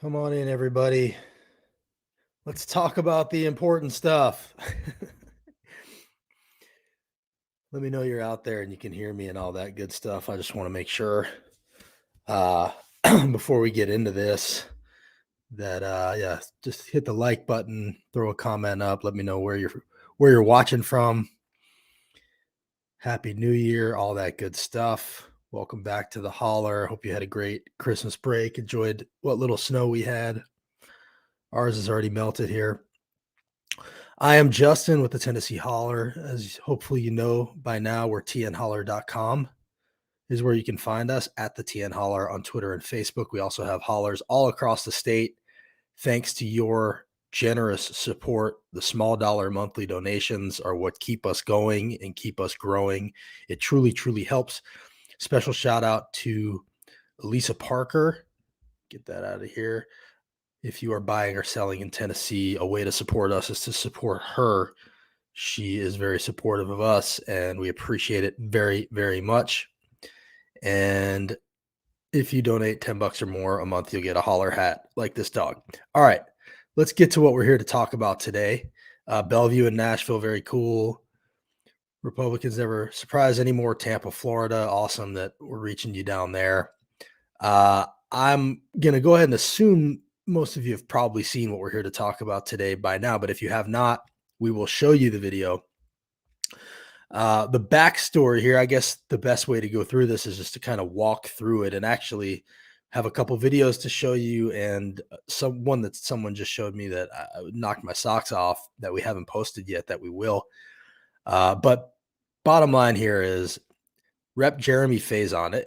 Come on in, everybody. Let's talk about the important stuff. Let me know you're out there and you can hear me and all that good stuff. I just want to make sure uh, before we get into this that yeah, just hit the like button, throw a comment up, let me know where you're watching from. Happy New Year, all that good stuff. Welcome back to the holler. Hope you had a great Christmas break. Enjoyed what little snow we had. Ours is already melted here. I am Justin with the Tennessee Holler. As hopefully you know by now, we're tnholler.com is where you can find us at the TN Holler on Twitter and Facebook. We also have hollers all across the state. Thanks to your generous support, the small dollar monthly donations are what keep us going and keep us growing. It truly, truly helps. Special shout out to Elisa Parker. Get that out of here. If you are buying or selling in Tennessee, a way to support us is to support her. She is very supportive of us, and we appreciate it very, very much. And if you donate $10 or more a month, you'll get a holler hat like this dog. All right, let's get to what we're here to talk about today. Bellevue and Nashville, very cool. Republicans never surprise anymore. Tampa, Florida, awesome that we're reaching you down there. I'm going to go ahead and assume most of you have probably seen what we're here to talk about today by now, but if you have not, we will show you the video. The backstory here, I guess the best way to go through this is just to kind of walk through it and actually have a couple videos to show you, and one that someone just showed me that I knocked my socks off that we haven't posted yet that we will. But bottom line here is Rep. Jeremy Faison.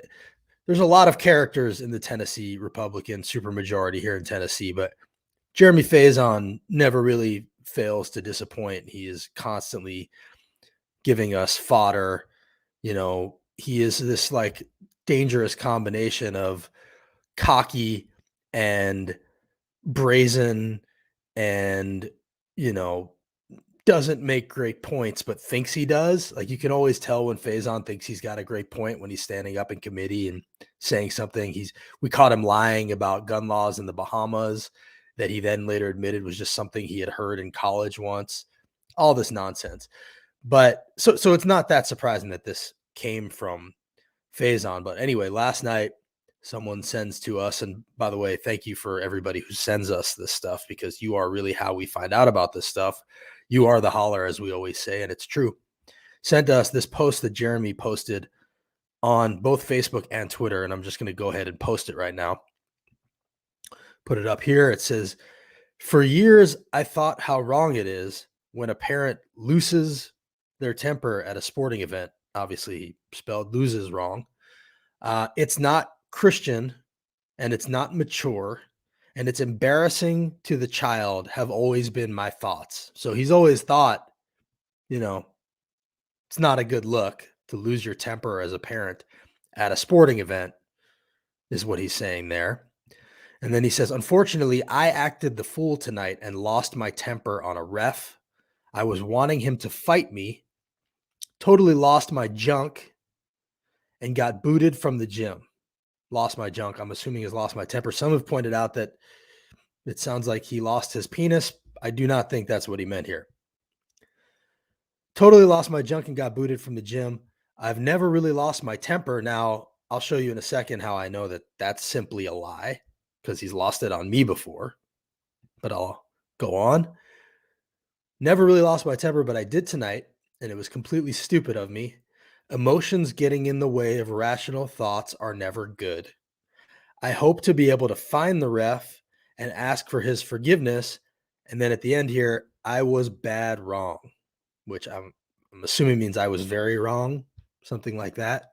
There's a lot of characters in the Tennessee Republican supermajority here in Tennessee, but Jeremy Faison never really fails to disappoint. He is constantly giving us fodder. You know, he is this like dangerous combination of cocky and brazen and, you know, doesn't make great points, but thinks he does. Like, you can always tell when Faison thinks he's got a great point when he's standing up in committee and saying something. We caught him lying about gun laws in the Bahamas that he then later admitted was just something he had heard in college once. All this nonsense. But so it's not that surprising that this came from Faison. But anyway, last night someone sends to us, and by the way, thank you for everybody who sends us this stuff, because you are really how we find out about this stuff. You are the holler, as we always say, and it's true. Sent us this post that Jeremy posted on both Facebook and Twitter, and I'm just going to go ahead and post it right now. Put it up here. It says, "For years, I thought how wrong it is when a parent loses their temper at a sporting event." Obviously, he spelled loses wrong. It's not Christian, and it's not mature, and it's embarrassing to the child, have always been my thoughts. So he's always thought, you know, it's not a good look to lose your temper as a parent at a sporting event, is what he's saying there. And then he says, "Unfortunately, I acted the fool tonight and lost my temper on a ref. I was wanting him to fight me, totally lost my junk, and got booted from the gym." Lost my junk, I'm assuming, has lost my temper. Some have pointed out that it sounds like he lost his penis. I do not think that's what he meant here. Totally lost my junk and got booted from the gym. I've never really lost my temper. Now, I'll show you in a second how I know that that's simply a lie, because he's lost it on me before. But I'll go on. Never really lost my temper, but I did tonight, and it was completely stupid of me. Emotions getting in the way of rational thoughts are never good. I hope to be able to find the ref and ask for his forgiveness. And then at the end here, I was bad wrong, which I'm assuming means I was very wrong, something like that.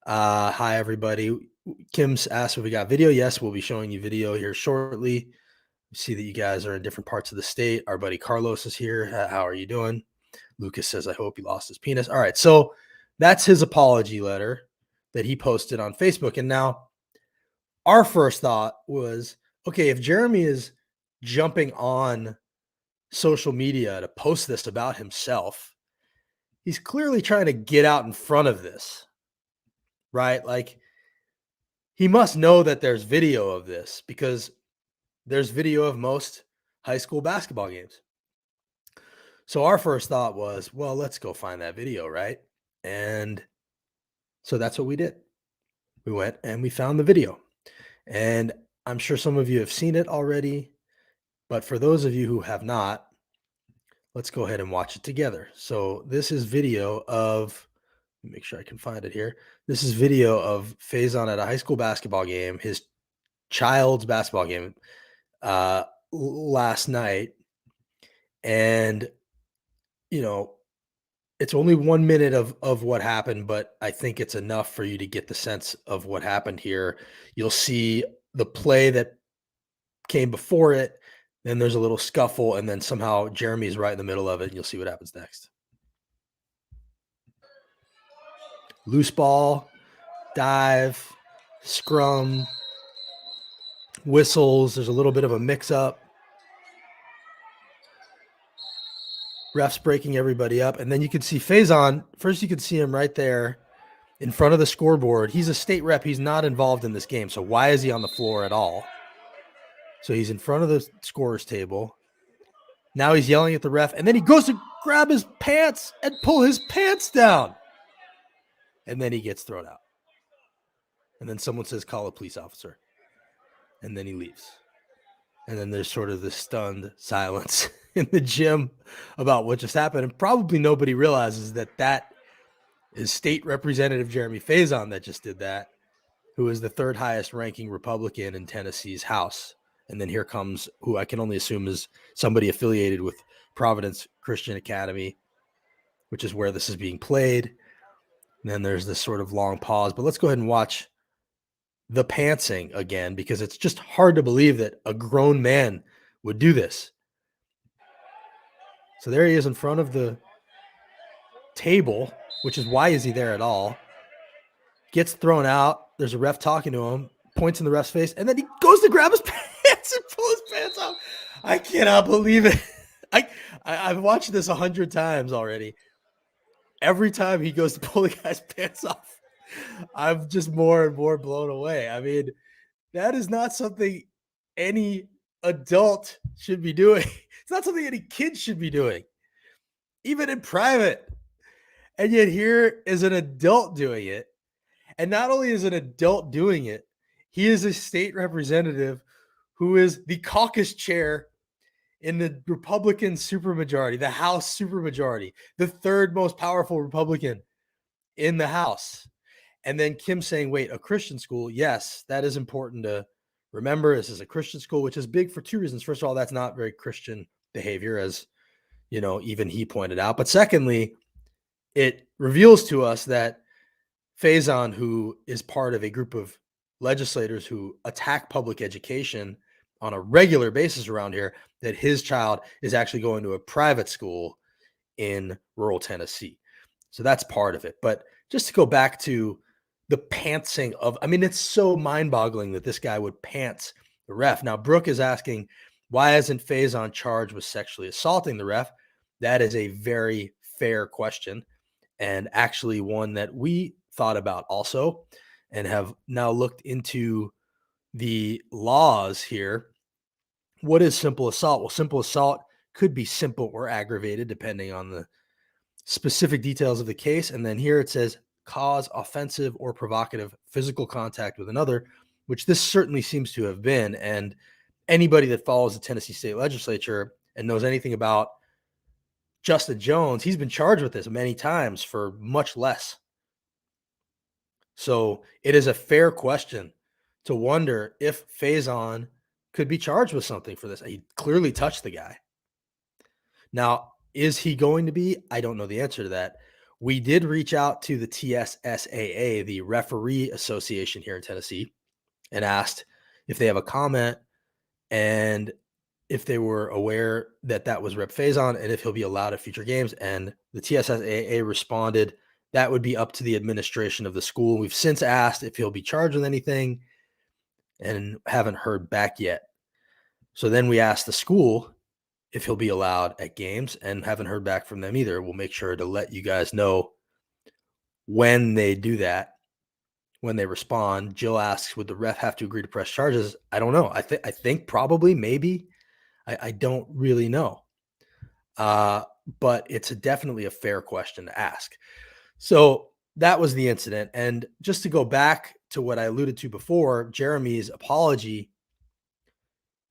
Hi, everybody. Kim's asked if we got video. Yes, we'll be showing you video here shortly. We see that you guys are in different parts of the state. Our buddy Carlos is here. How are you doing? Lucas says, "I hope he lost his penis." All right, so that's his apology letter that he posted on Facebook. And now our first thought was, okay, if Jeremy is jumping on social media to post this about himself, he's clearly trying to get out in front of this, right? Like, he must know that there's video of this, because there's video of most high school basketball games. So our first thought was, well, let's go find that video, right? And so that's what we did. We went and we found the video. And I'm sure some of you have seen it already, but for those of you who have not, let's go ahead and watch it together. So this is video of, let me make sure I can find it here. This is video of Faison at a high school basketball game, his child's basketball game last night. And, you know, it's only 1 minute of what happened, but I think it's enough for you to get the sense of what happened here. You'll see the play that came before it, then there's a little scuffle, and then somehow Jeremy's right in the middle of it, and you'll see what happens next. Loose ball, dive, scrum, whistles. There's a little bit of a mix-up. Refs breaking everybody up, and then you can see Faison. First, you can see him right there in front of the scoreboard. He's a state rep. He's not involved in this game, so why is he on the floor at all? So he's in front of the scorer's table. Now he's yelling at the ref, and then he goes to grab his pants and pull his pants down. And then he gets thrown out. And then someone says, call a police officer. And then he leaves. And then there's sort of this stunned silence in the gym about what just happened. And probably nobody realizes that that is State Representative Jeremy Faison that just did that, who is the third highest ranking Republican in Tennessee's House. And then here comes who I can only assume is somebody affiliated with Providence Christian Academy, which is where this is being played. And then there's this sort of long pause. But let's go ahead and watch the pantsing again, because it's just hard to believe that a grown man would do this. So there he is in front of the table, which is why is he there at all? Gets thrown out. There's a ref talking to him, points in the ref's face, and then he goes to grab his pants and pull his pants off. I cannot believe it. I've watched this 100 times already. Every time he goes to pull the guy's pants off, I'm just more and more blown away. I mean, that is not something any adult should be doing. It's not something any kid should be doing, even in private. And yet here is an adult doing it. And not only is an adult doing it, he is a state representative who is the caucus chair in the Republican supermajority, the House supermajority, the third most powerful Republican in the House. And then Kim saying, wait, a Christian school? Yes, that is important to remember. This is a Christian school, which is big for two reasons. First of all, that's not very Christian behavior, as you know, even he pointed out. But secondly, it reveals to us that Faison, who is part of a group of legislators who attack public education on a regular basis around here, that his child is actually going to a private school in rural Tennessee. So that's part of it. But just to go back to the pantsing of, I mean, it's so mind-boggling that this guy would pants the ref. Now, Brooke is asking, why isn't Faison charged with sexually assaulting the ref? That is a very fair question, and actually one that we thought about also and have now looked into the laws here. What is simple assault? Well, simple assault could be simple or aggravated depending on the specific details of the case. And then here it says cause offensive or provocative physical contact with another, which this certainly seems to have been. And anybody that follows the Tennessee State Legislature and knows anything about Justin Jones, he's been charged with this many times for much less. So it is a fair question to wonder if Faison could be charged with something for this. He clearly touched the guy. Now, is he going to be? I don't know the answer to that. We did reach out to the TSSAA, the Referee Association here in Tennessee, and asked if they have a comment and if they were aware that that was Rep Faison and if he'll be allowed at future games. And the TSSAA responded, that would be up to the administration of the school. We've since asked if he'll be charged with anything and haven't heard back yet. So then we asked the school if he'll be allowed at games and haven't heard back from them either. We'll make sure to let you guys know when they do that. when they respond. Jill asks, would the ref have to agree to press charges? I don't know. I think probably, maybe. I don't really know. But it's definitely a fair question to ask. So that was the incident. And just to go back to what I alluded to before, Jeremy's apology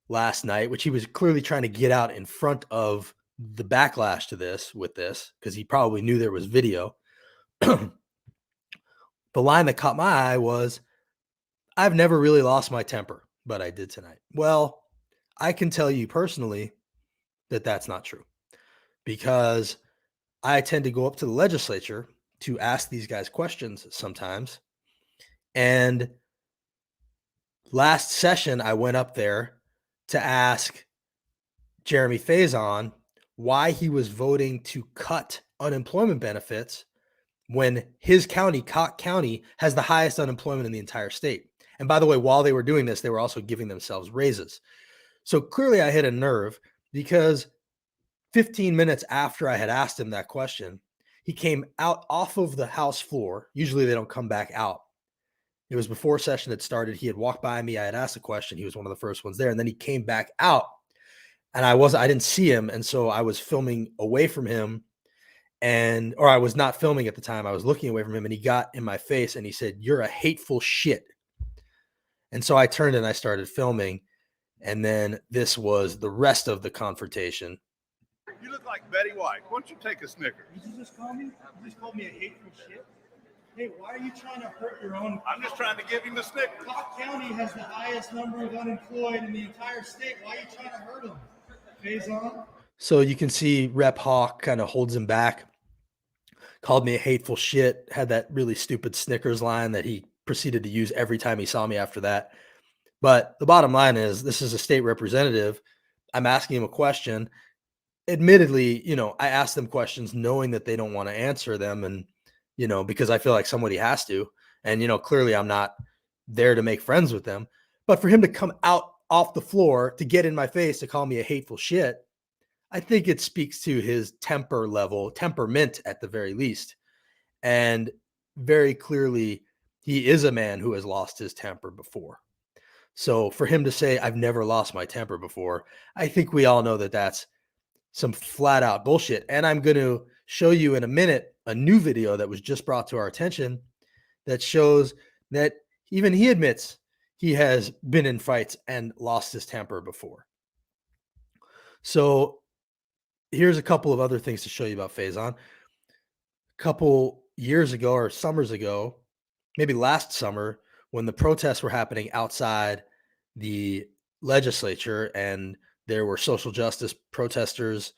last night, which he was clearly trying to get out in front of the backlash to this with this, because he probably knew there was video. The line that caught my eye was, I've never really lost my temper, but I did tonight. Well, I can tell you personally that that's not true, because I tend to go up to the legislature to ask these guys questions sometimes. And last session, I went up there to ask Jeremy Faison why he was voting to cut unemployment benefits when his county, Cott County, has the highest unemployment in the entire state. And by the way, while they were doing this, they were also giving themselves raises. So clearly I hit a nerve, because 15 minutes after I had asked him that question, he came out off of the House floor. Usually they don't come back out. It was before session had started. He had walked by me. I had asked a question. He was one of the first ones there. And then he came back out, and I didn't see him. And so I was filming away from him, or I was not filming at the time. I was looking away from him, and he got in my face and he said, "You're a hateful shit." And so I turned and I started filming. And then this was the rest of the confrontation. You look like Betty White. Why don't you take a Snickers? Did you just call me? You just called me a hateful shit? Hey, why are you trying to hurt your own? I'm just trying to give him a Snickers. Cott County has the highest number of unemployed in the entire state. Why are you trying to hurt them? Faison? So you can see Rep Hawk kind of holds him back, called me a hateful shit, had that really stupid Snickers line that he proceeded to use every time he saw me after that. But the bottom line is, this is a state representative. I'm asking him a question. Admittedly, I ask them questions knowing that they don't want to answer them. And, because I feel like somebody has to. And, clearly I'm not there to make friends with them. But for him to come out off the floor to get in my face to call me a hateful shit, I think it speaks to his temperament at the very least. And very clearly, he is a man who has lost his temper before. So for him to say, I've never lost my temper before, I think we all know that that's some flat out bullshit. And I'm going to show you in a minute a new video that was just brought to our attention that shows that even he admits he has been in fights and lost his temper before. So here's a couple of other things to show you about Faison. A couple years ago or summers ago, maybe last summer, when the protests were happening outside the legislature and there were social justice protesters,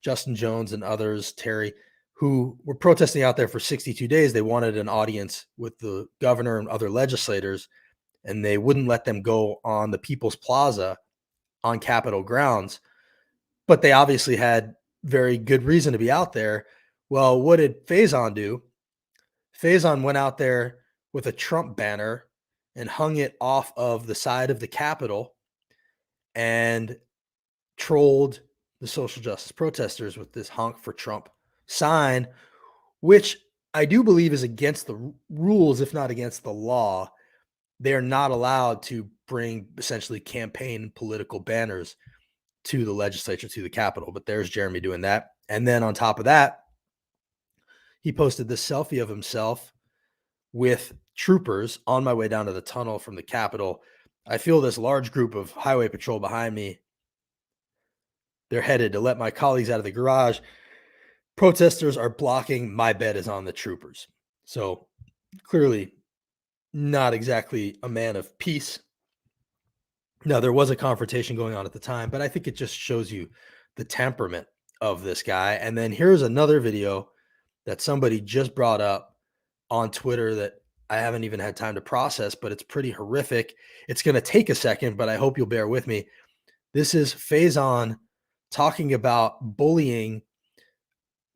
Justin Jones and others, Terry, who were protesting out there for 62 days. They wanted an audience with the governor and other legislators, and they wouldn't let them go on the People's Plaza on Capitol grounds. But they obviously had very good reason to be out there. Well, what did Faison do? Faison went out there with a Trump banner and hung it off of the side of the Capitol and trolled the social justice protesters with this honk for Trump sign, which I do believe is against the rules, if not against the law. They're not allowed to bring essentially campaign political banners to the legislature, to the Capitol. But there's Jeremy doing that. And then on top of that, he posted this selfie of himself with troopers on my way down to the tunnel from the Capitol. I feel this large group of highway patrol behind me. They're headed to let my colleagues out of the garage. Protesters are blocking. My bed is on the troopers. So clearly not exactly a man of peace. Now, there was a confrontation going on at the time, but I think it just shows you the temperament of this guy. And then here's another video that somebody just brought up on Twitter that I haven't even had time to process, but it's pretty horrific. It's going to take a second, but I hope you'll bear with me. This is Faison talking about bullying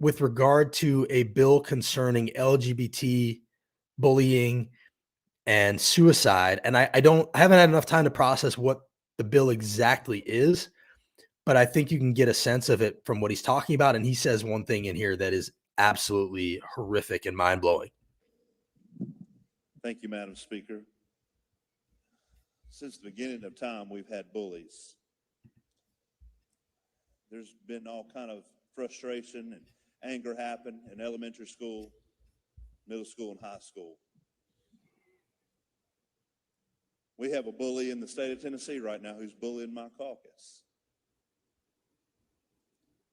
with regard to a bill concerning LGBT bullying and suicide. And I haven't had enough time to process what the bill exactly is, but I think you can get a sense of it from what he's talking about. And he says one thing in here that is absolutely horrific and mind-blowing. Thank you, Madam Speaker. Since the beginning of time, we've had bullies. There's been all kind of frustration and anger happen in elementary school, middle school, and high school. We have a bully in the state of Tennessee right now who's bullying my caucus.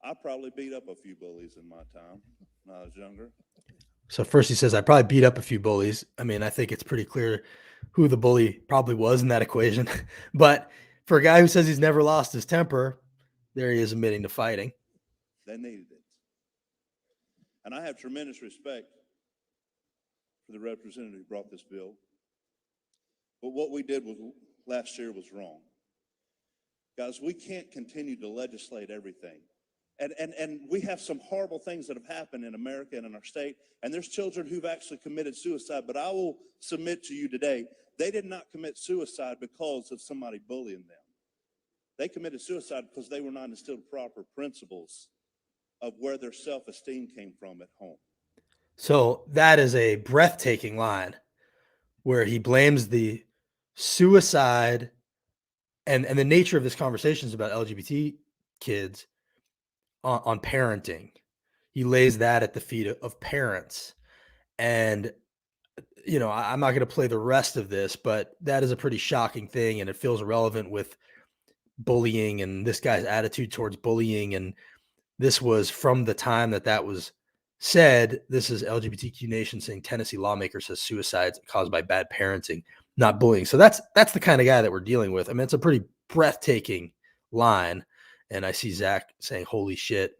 I probably beat up a few bullies in my time when I was younger. So first he says, I probably beat up a few bullies. I mean, I think it's pretty clear who the bully probably was in that equation. But for a guy who says he's never lost his temper, there he is admitting to fighting. They needed it. And I have tremendous respect for the representative who brought this bill. But what we did last year was wrong. Guys, we can't continue to legislate everything. And we have some horrible things that have happened in America and in our state, and there's children who've actually committed suicide, but I will submit to you today, they did not commit suicide because of somebody bullying them. They committed suicide because they were not instilled proper principles of where their self-esteem came from at home. So that is a breathtaking line where he blames the suicide and the nature of this conversation is about LGBT kids on parenting. He lays that at the feet of parents. And, you know, I'm not going to play the rest of this, but that is a pretty shocking thing. And it feels relevant with bullying and this guy's attitude towards bullying. And this was from the time that was said. This is LGBTQ Nation saying Tennessee lawmaker says suicides caused by bad parenting, not bullying. So that's the kind of guy that we're dealing with. I mean, it's a pretty breathtaking line. And I see Zach saying, holy shit.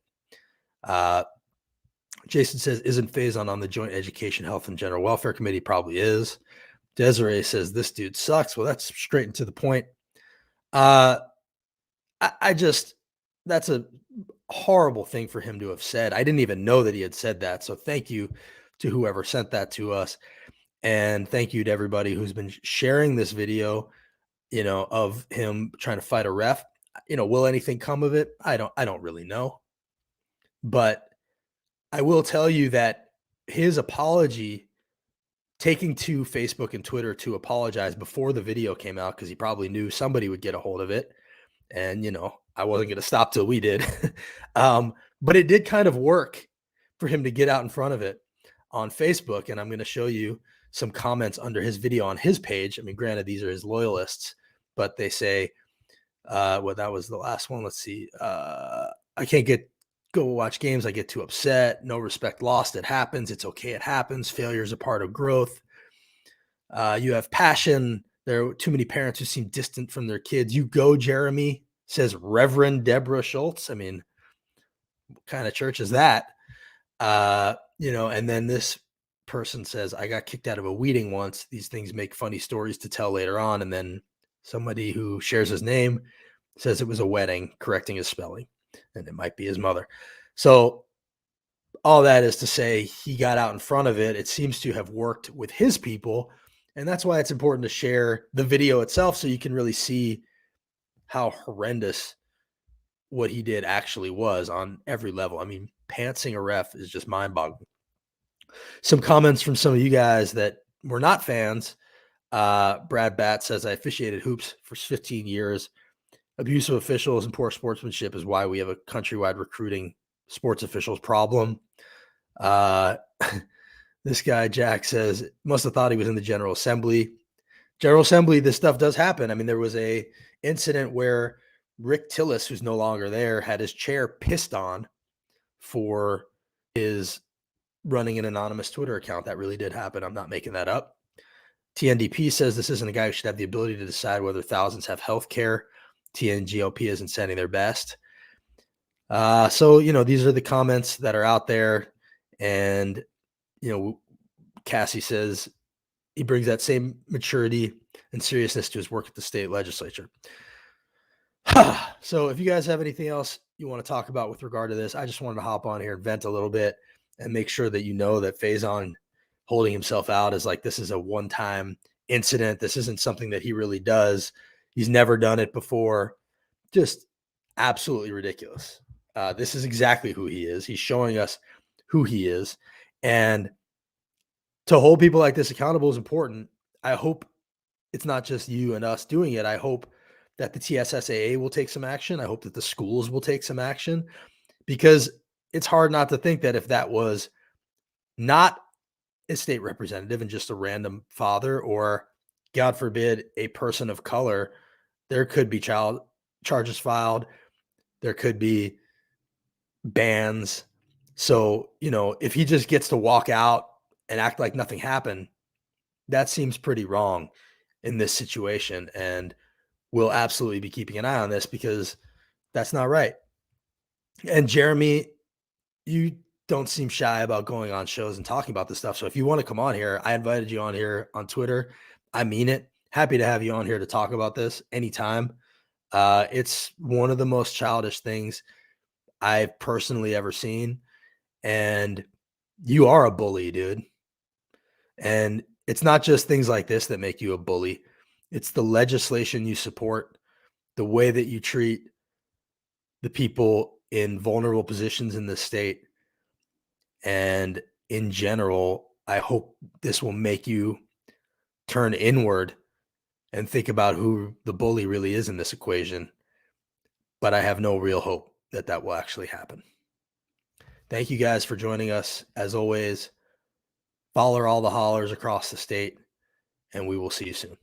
Jason says, isn't Faison on the Joint Education, Health, and General Welfare Committee? Probably is. Desiree says, this dude sucks. Well, that's straight and to the point. I that's a horrible thing for him to have said. I didn't even know that he had said that. So thank you to whoever sent that to us. And thank you to everybody who's been sharing this video, you know, of him trying to fight a ref. You know, will anything come of it? I don't really know. But I will tell you that his apology, taking to Facebook and Twitter to apologize before the video came out, because he probably knew somebody would get a hold of it. And, you know, I wasn't going to stop till we did. But it did kind of work for him to get out in front of it on Facebook. And I'm going to show you some comments under his video on his page. I mean, granted, these are his loyalists, but they say, well, that was the last one. Let's see. I can't go watch games. I get too upset. No respect lost. It happens. It's okay. It happens. Failure is a part of growth. You have passion. There are too many parents who seem distant from their kids. You go, Jeremy, says Reverend Deborah Schultz. I mean, what kind of church is that? You know, and then this person says, I got kicked out of a wedding once. These things make funny stories to tell later on. And then somebody who shares his name says it was a wedding, correcting his spelling, and it might be his mother. So all that is to say, he got out in front of it. It seems to have worked with his people. And that's why it's important to share the video itself so you can really see how horrendous what he did actually was on every level. I mean, pantsing a ref is just mind-boggling. Some comments from some of you guys that were not fans. Brad Batt says, I officiated hoops for 15 years. Abusive officials and poor sportsmanship is why we have a countrywide recruiting sports officials problem. This guy, Jack, says, must have thought he was in the General Assembly. General Assembly, this stuff does happen. I mean, there was a incident where Rick Tillis, who's no longer there, had his chair pissed on for his running an anonymous Twitter account. That really did happen. I'm not making that up. TNDP says this isn't a guy who should have the ability to decide whether thousands have health care. TNGOP isn't sending their best. So, you know, these are the comments that are out there. And, you know, Cassie says he brings that same maturity and seriousness to his work at the state legislature. So if you guys have anything else you want to talk about with regard to this, I just wanted to hop on here and vent a little bit and make sure that you know that Faison holding himself out is like, this is a one-time incident. This isn't something that he really does. He's never done it before. Just absolutely ridiculous. This is exactly who he is. He's showing us who he is. And to hold people like this accountable is important. I hope it's not just you and us doing it. I hope that the TSSAA will take some action. I hope that the schools will take some action, because it's hard not to think that if that was not a state representative and just a random father, or God forbid, a person of color, there could be child charges filed. There could be bans. So, if he just gets to walk out and act like nothing happened, that seems pretty wrong in this situation. And we'll absolutely be keeping an eye on this, because that's not right. And Jeremy, you don't seem shy about going on shows and talking about this stuff. So if you want to come on here, I invited you on here on Twitter. I mean it. Happy to have you on here to talk about this anytime. It's one of the most childish things I've personally ever seen. And you are a bully, dude. And it's not just things like this that make you a bully. It's the legislation you support, the way that you treat the people in vulnerable positions in the state. And in general, I hope this will make you turn inward and think about who the bully really is in this equation. But I have no real hope that that will actually happen. Thank you guys for joining us. As always, follow all the hollers across the state, and we will see you soon.